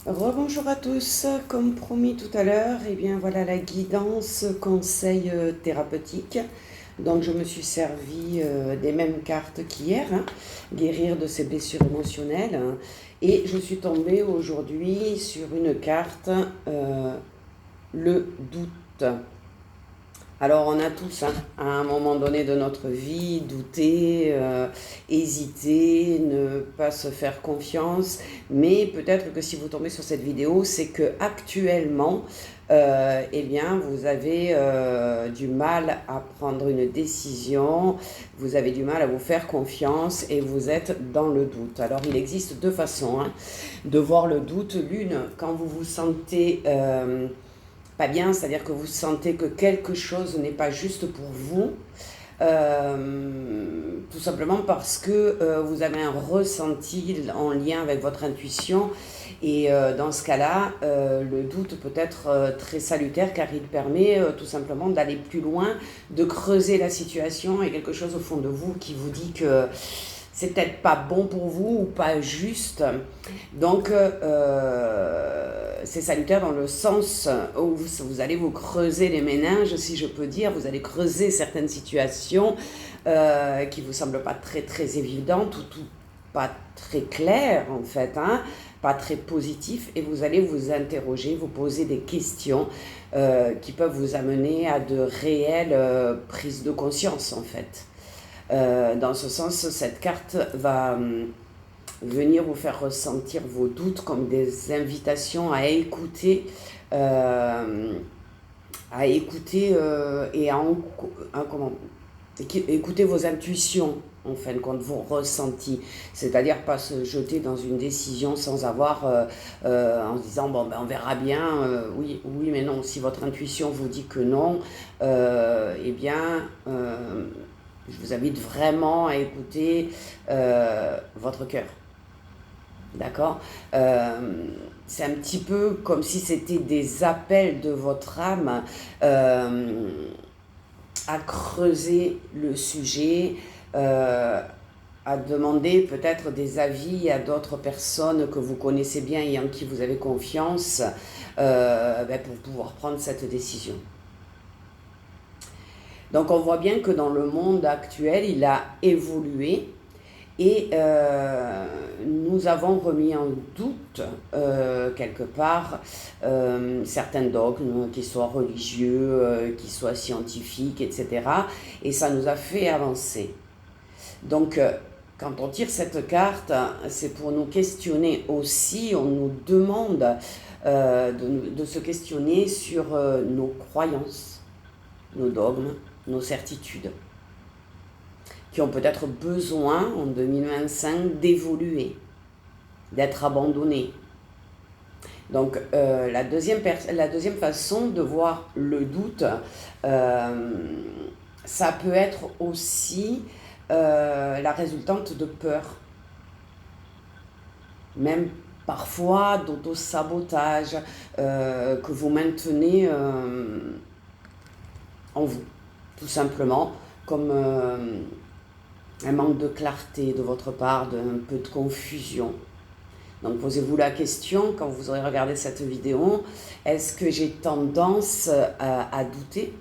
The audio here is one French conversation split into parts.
Rebonjour à tous, comme promis tout à l'heure, et bien voilà la guidance conseil thérapeutique. Donc je me suis servi des mêmes cartes qu'hier, hein, guérir de ses blessures émotionnelles, hein, et je suis tombée aujourd'hui sur une carte, le doute. Alors on a tous, hein, à un moment donné de notre vie, douté, hésiter, ne pas se faire confiance. Mais peut-être que si vous tombez sur cette vidéo, c'est que actuellement, eh bien, vous avez du mal à prendre une décision, vous avez du mal à vous faire confiance et vous êtes dans le doute. Alors il existe deux façons, hein, de voir le doute. L'une, quand vous vous sentez pas bien, c'est-à-dire que vous sentez que quelque chose n'est pas juste pour vous, tout simplement parce que vous avez un ressenti en lien avec votre intuition. Et dans ce cas-là, le doute peut être très salutaire car il permet tout simplement d'aller plus loin, de creuser la situation et quelque chose au fond de vous qui vous dit que c'est peut-être pas bon pour vous ou pas juste. Donc, c'est salutaire dans le sens où vous allez vous creuser les méninges, si je peux dire. Vous allez creuser certaines situations qui vous semblent pas très très évidentes ou pas très claires en fait, hein, pas très positifs, et vous allez vous interroger, vous poser des questions qui peuvent vous amener à de réelles prises de conscience en fait. Dans ce sens, cette carte va venir vous faire ressentir vos doutes comme des invitations à écouter, et comment, écouter vos intuitions, en fin de compte, vos ressentis. C'est-à-dire pas se jeter dans une décision sans avoir, en se disant, bon, ben, on verra bien, oui, oui, mais non. Si votre intuition vous dit que non, eh bien, je vous invite vraiment à écouter votre cœur. D'accord. C'est un petit peu comme si c'était des appels de votre âme à creuser le sujet, à demander peut-être des avis à d'autres personnes que vous connaissez bien et en qui vous avez confiance, pour pouvoir prendre cette décision. Donc on voit bien que dans le monde actuel, il a évolué. Et nous avons remis en doute, quelque part, certains dogmes, qu'ils soient religieux, qu'ils soient scientifiques, etc. Et ça nous a fait avancer. Donc, quand on tire cette carte, c'est pour nous questionner aussi, on nous demande de se questionner sur nos croyances, nos dogmes, nos certitudes, qui ont peut-être besoin en 2025 d'évoluer, d'être abandonnés. Donc la deuxième façon de voir le doute, ça peut être aussi la résultante de peur, même parfois d'auto-sabotage que vous maintenez en vous, tout simplement, comme un manque de clarté de votre part, un peu de confusion. Donc posez-vous la question, quand vous aurez regardé cette vidéo, est-ce que j'ai tendance à douter?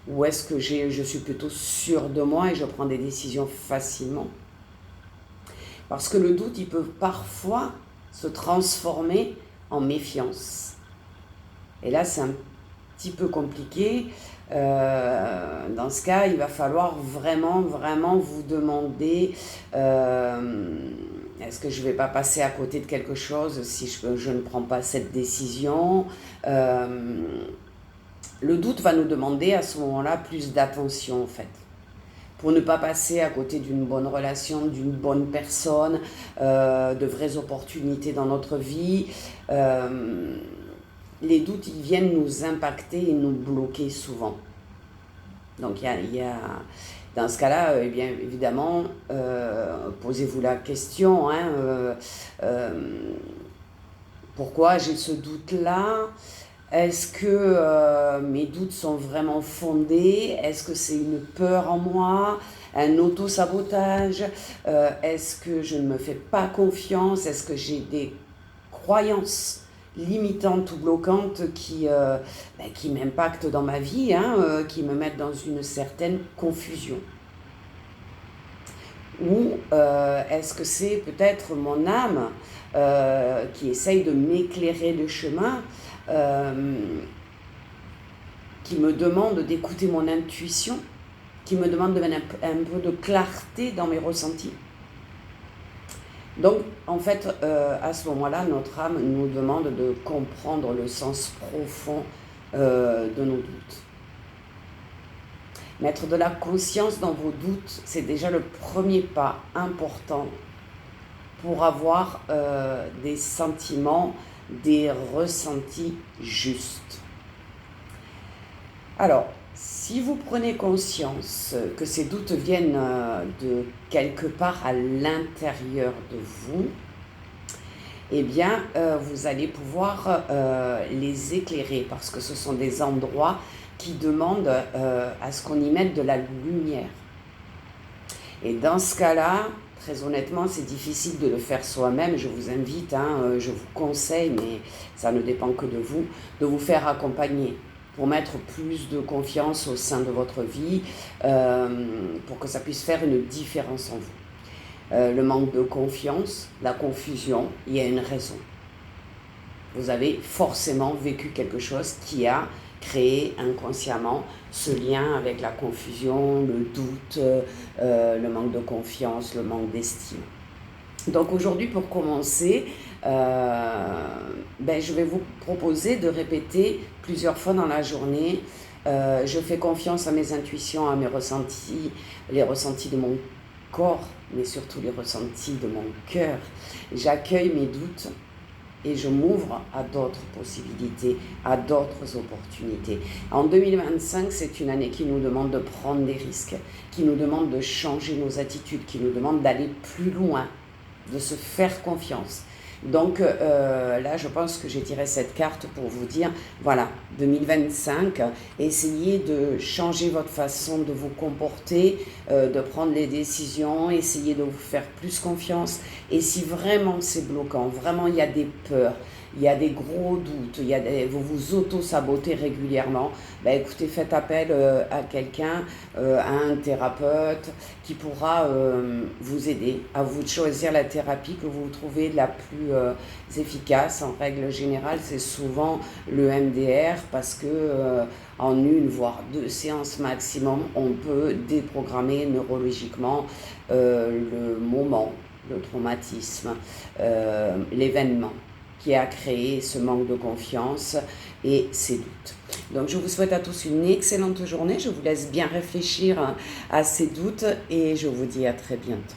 Ou est-ce que je suis plutôt sûre de moi et je prends des décisions facilement? Parce que le doute, il peut parfois se transformer en méfiance. Et là, c'est un petit peu compliqué. Dans ce cas, il va falloir vraiment, vraiment vous demander est-ce que je ne vais pas passer à côté de quelque chose si je ne prends pas cette décision. Le doute va nous demander à ce moment-là plus d'attention en fait, pour ne pas passer à côté d'une bonne relation, d'une bonne personne, de vraies opportunités dans notre vie. Les doutes, ils viennent nous impacter et nous bloquer souvent. Donc dans ce cas-là, eh bien évidemment, posez-vous la question, hein, pourquoi j'ai ce doute-là? Est-ce que mes doutes sont vraiment fondés? Est-ce que c'est une peur en moi? Un auto-sabotage? Est-ce que je ne me fais pas confiance? Est-ce que j'ai des croyances limitantes ou bloquantes qui m'impactent dans ma vie, qui me mettent dans une certaine confusion? Ou est-ce que c'est peut-être mon âme qui essaye de m'éclairer le chemin, qui me demande d'écouter mon intuition, qui me demande de mettre un peu de clarté dans mes ressentis? Donc, en fait, à ce moment-là, notre âme nous demande de comprendre le sens profond de nos doutes. Mettre de la conscience dans vos doutes, c'est déjà le premier pas important pour avoir des sentiments, des ressentis justes. Alors, si vous prenez conscience que ces doutes viennent de quelque part à l'intérieur de vous, eh bien, vous allez pouvoir les éclairer parce que ce sont des endroits qui demandent à ce qu'on y mette de la lumière. Et dans ce cas-là, très honnêtement, c'est difficile de le faire soi-même. Je vous invite, je vous conseille, mais ça ne dépend que de vous faire accompagner pour mettre plus de confiance au sein de votre vie, pour que ça puisse faire une différence en vous. Le manque de confiance, la confusion, il y a une raison. Vous avez forcément vécu quelque chose qui a créé inconsciemment ce lien avec la confusion, le doute, le manque de confiance, le manque d'estime. Donc aujourd'hui, pour commencer, je vais vous proposer de répéter plusieurs fois dans la journée. Je fais confiance à mes intuitions, à mes ressentis, les ressentis de mon corps, mais surtout les ressentis de mon cœur. J'accueille mes doutes et je m'ouvre à d'autres possibilités, à d'autres opportunités. En 2025, c'est une année qui nous demande de prendre des risques, qui nous demande de changer nos attitudes, qui nous demande d'aller plus loin, de se faire confiance. Donc là, je pense que j'ai tiré cette carte pour vous dire, voilà, 2025, essayez de changer votre façon de vous comporter, de prendre les décisions, essayez de vous faire plus confiance. Et si vraiment c'est bloquant, vraiment il y a des peurs, il y a des gros doutes, vous vous auto-sabotez régulièrement, écoutez, faites appel à quelqu'un, à un thérapeute qui pourra vous aider. À vous de choisir la thérapie que vous trouvez la plus efficace. En règle générale, c'est souvent le MDR parce que en 1 voire 2 séances maximum, on peut déprogrammer neurologiquement le moment, le traumatisme, l'événement qui a créé ce manque de confiance et ces doutes. Donc je vous souhaite à tous une excellente journée, je vous laisse bien réfléchir à ces doutes et je vous dis à très bientôt.